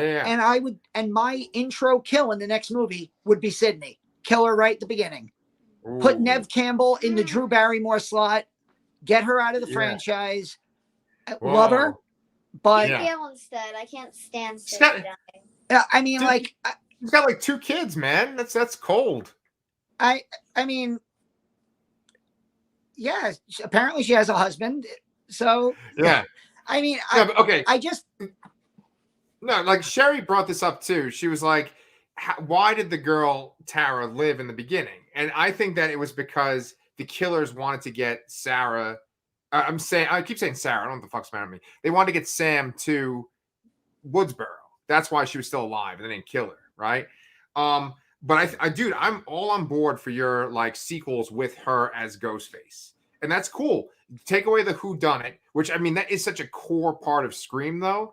my intro kill in the next movie would be Sydney. Kill her right at the beginning. Ooh. Put Nev Campbell in the Drew Barrymore slot. Get her out of the franchise. Whoa. Love her. But Gail instead. I can't stand Sydney dying. I mean, dude, like, he's got like 2 kids, man. That's cold. I mean, yeah, apparently she has a husband. So yeah. I mean, okay. I just no, like Sherry brought this up too. She was like, why did the girl Tara live in the beginning? And I think that it was because the killers wanted to get Sarah. I keep saying Sarah. I don't know what the fuck's the matter with me. They wanted to get Sam to Woodsboro. That's why she was still alive, and they didn't kill her, right? But dude, I'm all on board for your like sequels with her as Ghostface, and that's cool. Take away the whodunit, which I mean that is such a core part of Scream, though.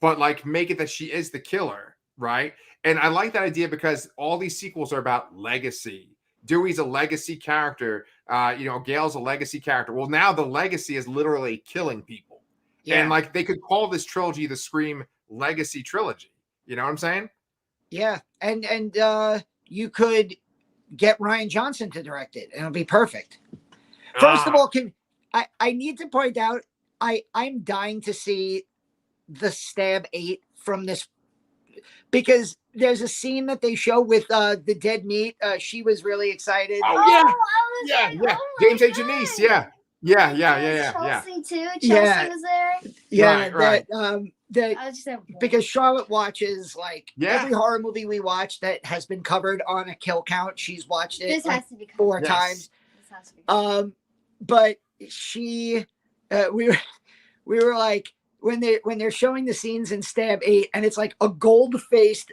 But like make it that she is the killer, right? And I like that idea because all these sequels are about legacy. Dewey's a legacy character. Gail's a legacy character. Well, now the legacy is literally killing people. Yeah. And like they could call this trilogy the Scream Legacy Trilogy. You know what I'm saying? Yeah. And you could get Rian Johnson to direct it and it'll be perfect. First of all, I need to point out, I'm dying to see the Stab 8 from this, because there's a scene that they show with the dead meat. She was really excited. Oh yeah. James A. Janice. Yeah. Chelsea too. Chelsea was there. Yeah, right. Because Charlotte watches like every horror movie we watch that has been covered on a kill count. She's watched it this has to be 4 times. This has to be but she, we were like, when they're showing the scenes in Stab 8, and it's like a gold-faced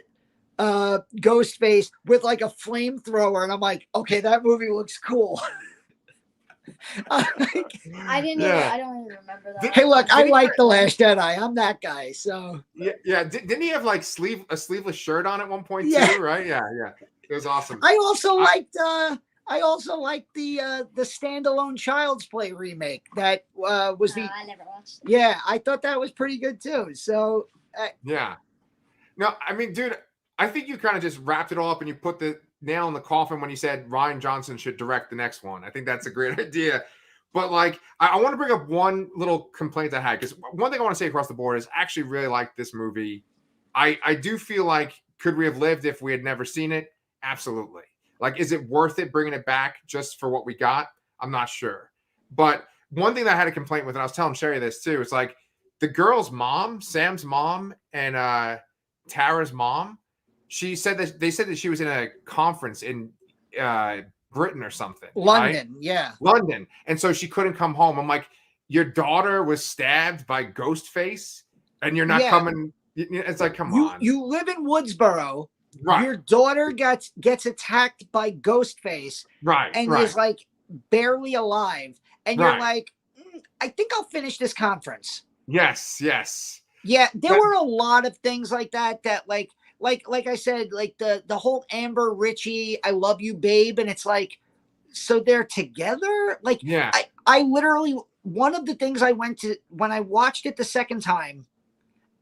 Ghostface with like a flamethrower, and I'm like, okay, that movie looks cool. I don't even remember that. Hey, look, I like The Last Jedi. I'm that guy. So yeah. Didn't he have like a sleeveless shirt on at one point too? Right? Yeah. It was awesome. I also liked the standalone Child's Play remake. That was I never watched it. Yeah, I thought that was pretty good too. So yeah. No, I mean, dude, I think you kind of just wrapped it all up and you put the nail in the coffin when you said Rian Johnson should direct the next one. I think that's a great idea. But like, I want to bring up one little complaint I had, because one thing I want to say across the board is I actually really like this movie. I do feel like, could we have lived if we had never seen it? Absolutely. Like, is it worth it bringing it back just for what we got? I'm not sure. But one thing that I had a complaint with, and I was telling Sherry this too, it's like the girl's mom, Sam's mom, and Tara's mom, they said that she was in a conference in Britain or something. London, right? Yeah. London. And so she couldn't come home. I'm like, your daughter was stabbed by Ghostface and you're not coming. It's like, come on. You live in Woodsboro. Right. Your daughter gets attacked by Ghostface. Right. And is like barely alive. And you're like, I think I'll finish this conference. Yes. Yeah, there were a lot of things like that like I said, like the whole Amber Ritchie, I love you, babe. And it's like, so they're together? Like, yeah. I literally, one of the things I went to, when I watched it the second time,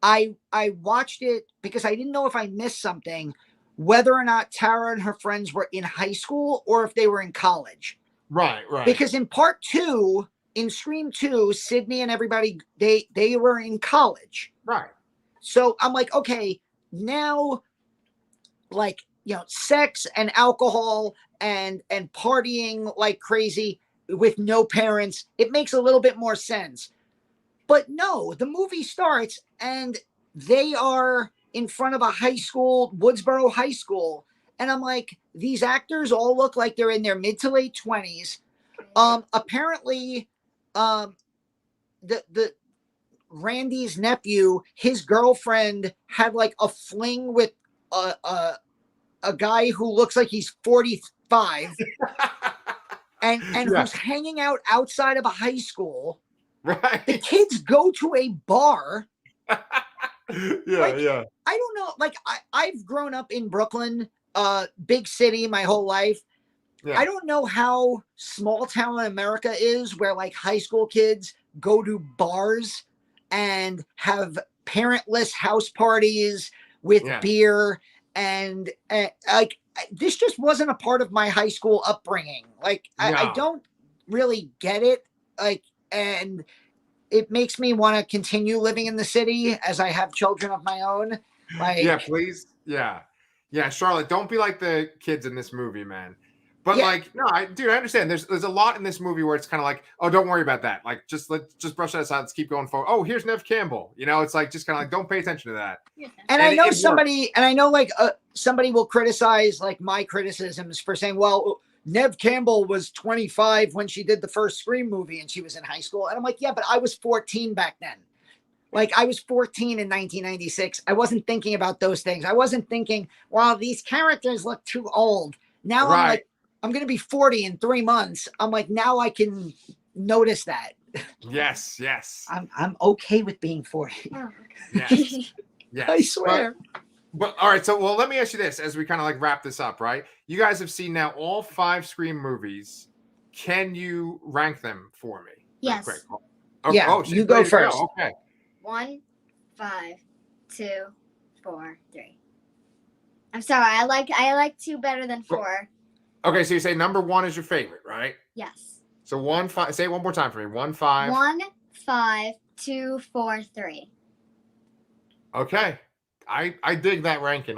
I watched it because I didn't know if I missed something, whether or not Tara and her friends were in high school or if they were in college. Right. Because in part 2, in Scream 2, Sydney and everybody, they were in college. Right. So I'm like, okay, now, like, sex and alcohol and partying like crazy with no parents, it makes a little bit more sense. But no, the movie starts and they are in front of a high school, Woodsboro High School. And I'm like, these actors all look like they're in their mid to late 20s. Apparently, the Randy's nephew, his girlfriend had like a fling with a guy who looks like he's 45 and who's hanging out outside of a high school. Right. The kids go to a bar. Yeah. I don't know. Like I've grown up in Brooklyn, big city my whole life. Yeah. I don't know how small town America is where like high school kids go to bars and have parentless house parties with beer and like this just wasn't a part of my high school upbringing. Like I don't really get it. Like, and it makes me want to continue living in the city as I have children of my own. Like, yeah, please. Yeah. Charlotte, don't be like the kids in this movie, man. But like, no, I understand. There's a lot in this movie where it's kind of like, oh, don't worry about that. Like, just brush that aside. Let's keep going forward. Oh, here's Nev Campbell. It's like just kind of like, don't pay attention to that. And I know somebody will criticize like my criticisms for saying, well, Nev Campbell was 25 when she did the first Scream movie and she was in high school. And I'm like, yeah, but I was 14 back then. Like I was 14 in 1996. I wasn't thinking about those things. I wasn't thinking, well, these characters look too old. Now I'm like, I'm going to be 40 in 3 months. I'm like, now I can notice that. Yes. I'm okay with being 40. Yes. I swear. But all right. So, well, let me ask you this as we kind of like wrap this up, right? You guys have seen now all 5 Scream movies. Can you rank them for me? Yes. Okay. Yeah, you go first. Okay. 1, 5, 2, 4, 3. I'm sorry. I like 2 better than 4. Okay, so you say number 1 is your favorite, right? Yes. So 1, 5. Say it one more time for me. 1, 5. 1, 5, 2, 4, 3. Okay. I dig that ranking.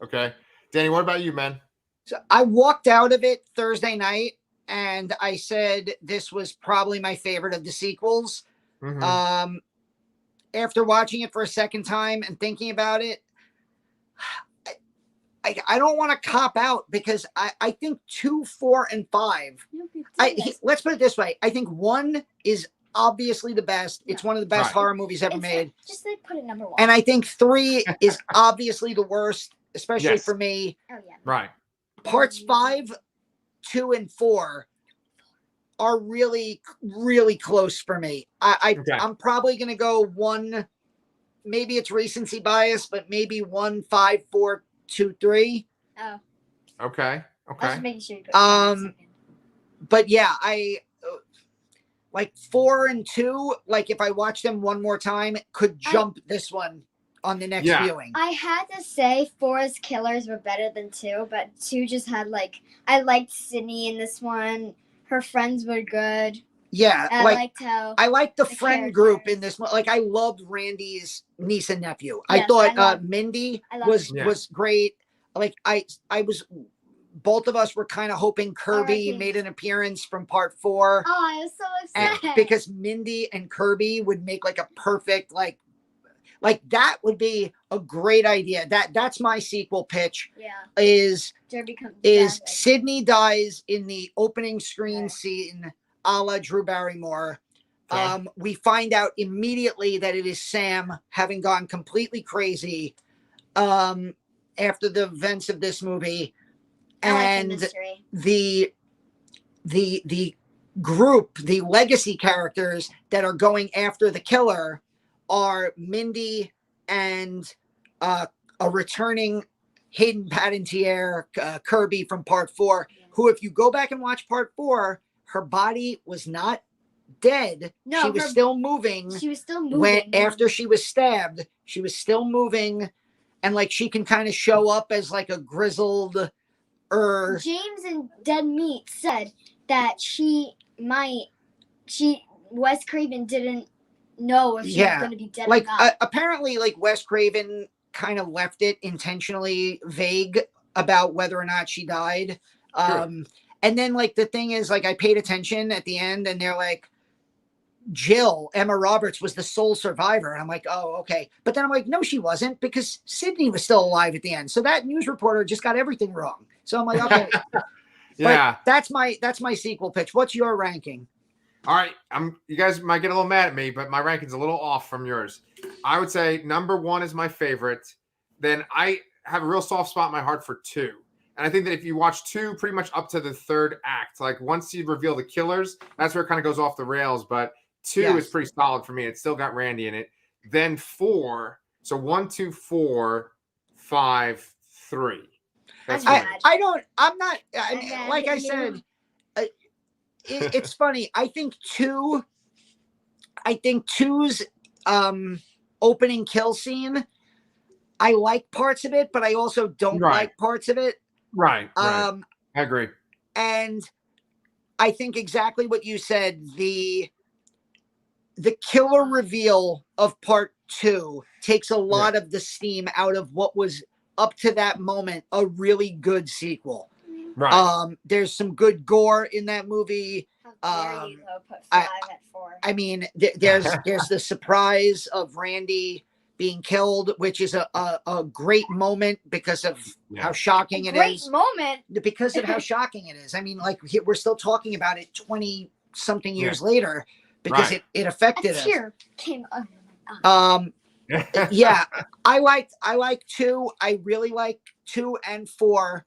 Okay. Danny, what about you, man? So I walked out of it Thursday night and I said this was probably my favorite of the sequels. Mm-hmm. After watching it for a second time and thinking about it, I don't want to cop out because I think 2, 4, and 5. Let's put it this way. I think 1 is obviously the best. It's one of the best horror movies ever made. Just like put it number 1. And I think 3 is obviously the worst. especially Yes. for me. Oh yeah. Right. Parts 5, 2, and 4 are really, really close for me. Okay. I'm probably gonna go 1. Maybe it's recency bias, but maybe 1, 5, 4, 2, 3. Oh, Okay. I was Okay. just making sure you go. But yeah, I like 4 and 2. Like if I watch them one more time, could jump this one on the next Yeah. viewing. I had to say 4's killers were better than 2, but 2 just had like I liked Sydney in this one. Her friends were good. Yeah, I like liked how I like the the friend group characters. in this one. Like I loved Randy's niece and nephew. Yes, I thought I love- Mindy I love was Mindy. Yeah. was great. Like I was both of us were kind of hoping Kirby R.I.P. made an appearance from part 4. Oh, I was so And upset. because Mindy and Kirby would make like a perfect like that would be a great idea. That's my sequel pitch Yeah, is Derby comes is back. Sydney dies in the opening screen Right. scene a la Drew Barrymore. Okay. We find out immediately that it is Sam having gone completely crazy after the events of this movie. I like the And mystery. the group, the legacy characters that are going after the killer are Mindy and a returning Hayden Panettiere, Kirby from part 4, who, if you go back and watch part 4, her body was not dead. No, she was still moving. She was still moving. When after she was stabbed, she was still moving, and like she can kind of show up as like a grizzled James and Dead Meat said that Wes Craven didn't know if she was going to be dead like or not. apparently like Wes Craven kind of left it intentionally vague about whether or not she died. Sure. And then like the thing is like I paid attention at the end and they're like Emma Roberts was the sole survivor. And I'm like, oh, okay. But then I'm like, no, she wasn't, because Sydney was still alive at the end. So that news reporter just got everything wrong. So I'm like, okay. Yeah. But that's my sequel pitch. What's your ranking? All right. You guys might get a little mad at me, but my ranking's a little off from yours. I would say number 1 is my favorite. Then I have a real soft spot in my heart for 2. And I think that if you watch 2 pretty much up to the 3rd act, like once you reveal the killers, that's where it kind of goes off the rails. But 2 is pretty solid for me. It's still got Randy in it. Then 4. So 1, 2, 4, 5, 3. That's I'm I'm not, mad like at I you. said, it's funny. I think 2's opening kill scene, I like parts of it, but I also don't like parts of it. Right. I agree. And I think exactly what you said. The killer reveal of part 2 takes a lot of the steam out of what was up to that moment a really good sequel. Right. There's some good gore in that movie. How dare you though put 5 at 4? I mean, there's the surprise of Randy being killed, which is a great moment because of how shocking it is. Great moment. Because of how shocking it is. I mean, like we're still talking about it 20 something years later because it affected us. A tear came under my eye. Yeah, I like 2. I really like 2 and 4.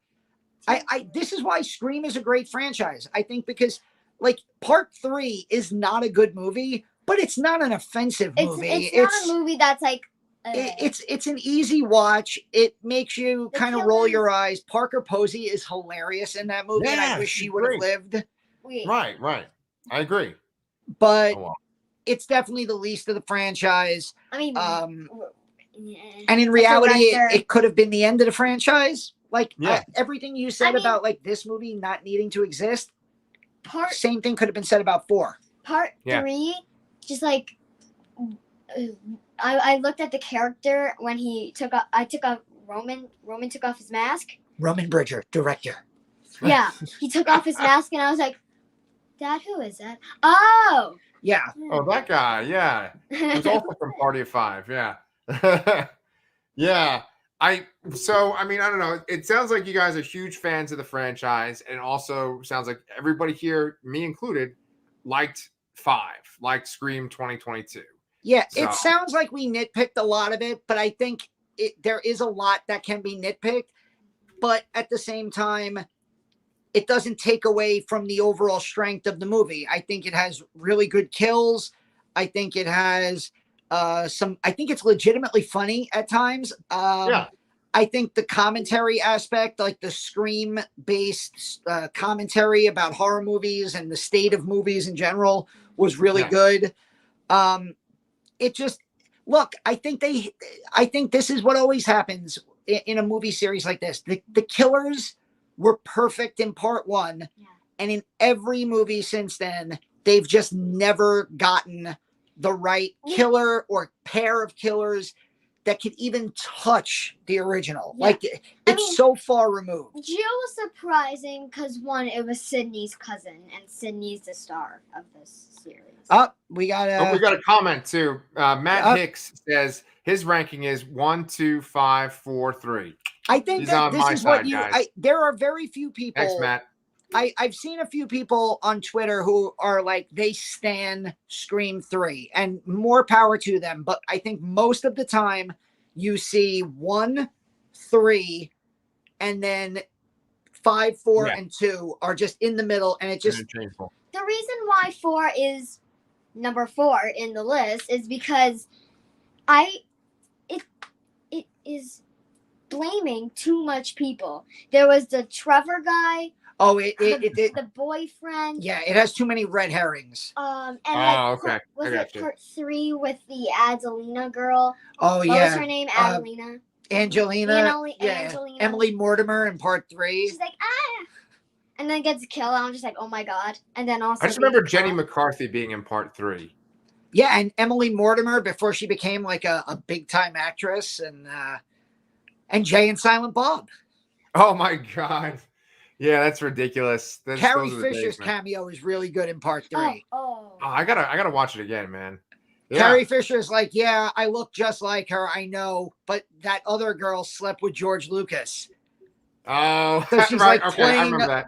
This is why Scream is a great franchise. I think because like part 3 is not a good movie, but it's not an offensive movie. It's not a movie that's like it's an easy watch. It makes you kind of roll your eyes. Parker Posey is hilarious in that movie, and I wish she would have lived. Right. I agree. But it's definitely the least of the franchise. I mean, and in reality, it could have been the end of the franchise. Like everything you said about like this movie not needing to exist. Same thing could have been said about 4. Part 3, just like I looked at the character when he took off. Roman took off his mask. Roman Bridger, director. Yeah, he took off his mask, and I was like, "Dad, who is that?" Oh, yeah. Oh, that guy. Yeah, he's also from Party of 5. Yeah, yeah. I mean, I don't know. It sounds like you guys are huge fans of the franchise, and also sounds like everybody here, me included, liked Scream 2022. Yeah, it sounds like we nitpicked a lot of it, but I think there is a lot that can be nitpicked, but at the same time, it doesn't take away from the overall strength of the movie. I think it has really good kills. I think it has I think it's legitimately funny at times. Yeah. I think the commentary aspect, like the Scream-based commentary about horror movies and the state of movies in general, was really good. It just, look, I think this is what always happens in a movie series like this. The killers were perfect in part 1, and in every movie since then, they've just never gotten the right killer or pair of killers that could even touch the original. Yeah. Like, it's so far removed. Jill was surprising because, one, it was Sydney's cousin, and Sydney's the star of this series. We got a comment too. Matt Hicks says his ranking is 1, 2, 5, 4, 3. I think that this is what there are very few people. Thanks, Matt. I've seen a few people on Twitter who are like, they stan Scream 3, and more power to them. But I think most of the time you see 1, 3, and then 5, 4, and 2 are just in the middle, and it just. The reason why 4 is number 4 in the list is because it is blaming too much people. There was the Trevor guy. Oh, the boyfriend. Yeah, it has too many red herrings. And okay. Was it part 3 with the Adelina girl? Oh, what was her name? Adelina. Angelina. Angelina. Emily Mortimer in part 3. She's like, and then gets killed. I'm just like, oh my god. And then also I just remember Jenny McCarthy being in part 3. Yeah, and Emily Mortimer before she became like a big time actress, and Jay and Silent Bob. Oh my god. Yeah, that's ridiculous. Carrie Fisher's cameo is really good in part 3. I gotta watch it again, man. Yeah. Carrie Fisher's like, yeah, I look just like her, I know, but that other girl slept with George Lucas. Oh, so she's right. Like okay, I remember that.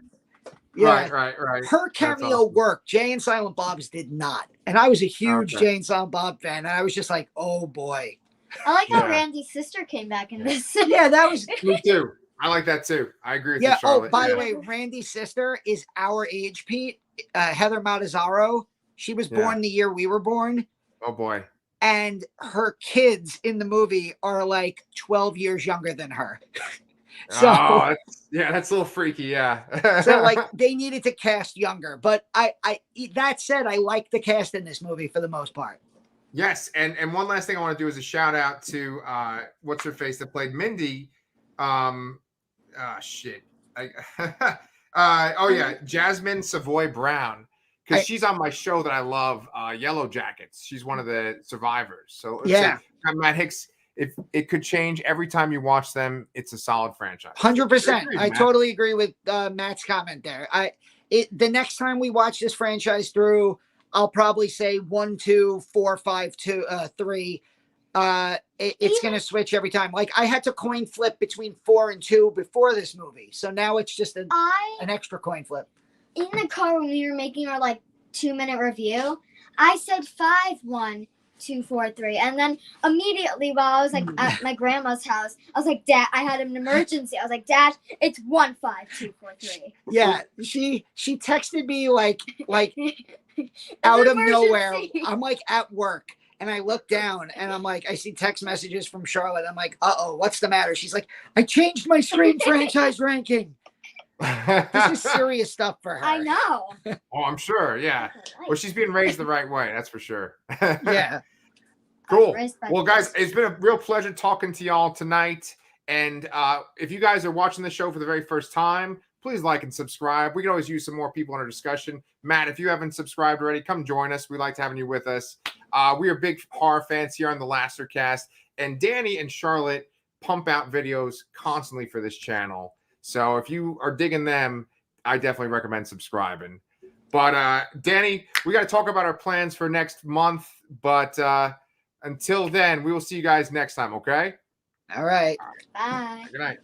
Yeah, right. Her cameo worked. Jay and Silent Bob's did not, and I was a huge Jay and Silent Bob fan, and I was just like, oh boy. I like how Randy's sister came back in this. Yeah, that was me too. I like that too. I agree with you, Charlotte. Oh, by the way, Randy's sister is our age, Pete. Heather Matazzaro. She was born the year we were born. Oh boy. And her kids in the movie are like 12 years younger than her. So that's a little freaky. Yeah. So like they needed to cast younger, but I that said, I like the cast in this movie for the most part. Yes, and one last thing I want to do is a shout out to what's her face that played Mindy. Jasmine Savoy Brown, because she's on my show that I love, Yellow Jackets. She's one of the survivors. So Matt Hicks, if it could change every time you watch them, it's a solid franchise. 100%. I totally agree with Matt's comment there. The next time we watch this franchise through, I'll probably say 1, 2, 4, 5, 2, 3. It's going to switch every time. Like I had to coin flip between 4 and 2 before this movie. So now it's just an extra coin flip. In the car when we were making our 2-minute review, I said 5, 1, 2, 4, 3. And then immediately while I was at my grandma's house, I was like, Dad, I had an emergency. I was like, Dad, it's 1, 5, 2, 4, 3. Yeah. She texted me like out of nowhere. I'm at work. And I look down and I'm like, I see text messages from Charlotte. I'm like, what's the matter? She's like, I changed my Scream franchise ranking. This is serious stuff for her. I know. Oh, I'm sure. Yeah. Well, she's being raised the right way. That's for sure. Yeah. Cool. Well, guys, it's been a real pleasure talking to y'all tonight. And if you guys are watching the show for the very first time, please like and subscribe. We can always use some more people in our discussion. Matt, if you haven't subscribed already, come join us. We like having you with us. We are big horror fans here on the Lastercast. And Danny and Charlotte pump out videos constantly for this channel. So if you are digging them, I definitely recommend subscribing. But Danny, we got to talk about our plans for next month. But until then, we will see you guys next time, okay? All right. Bye. Good night.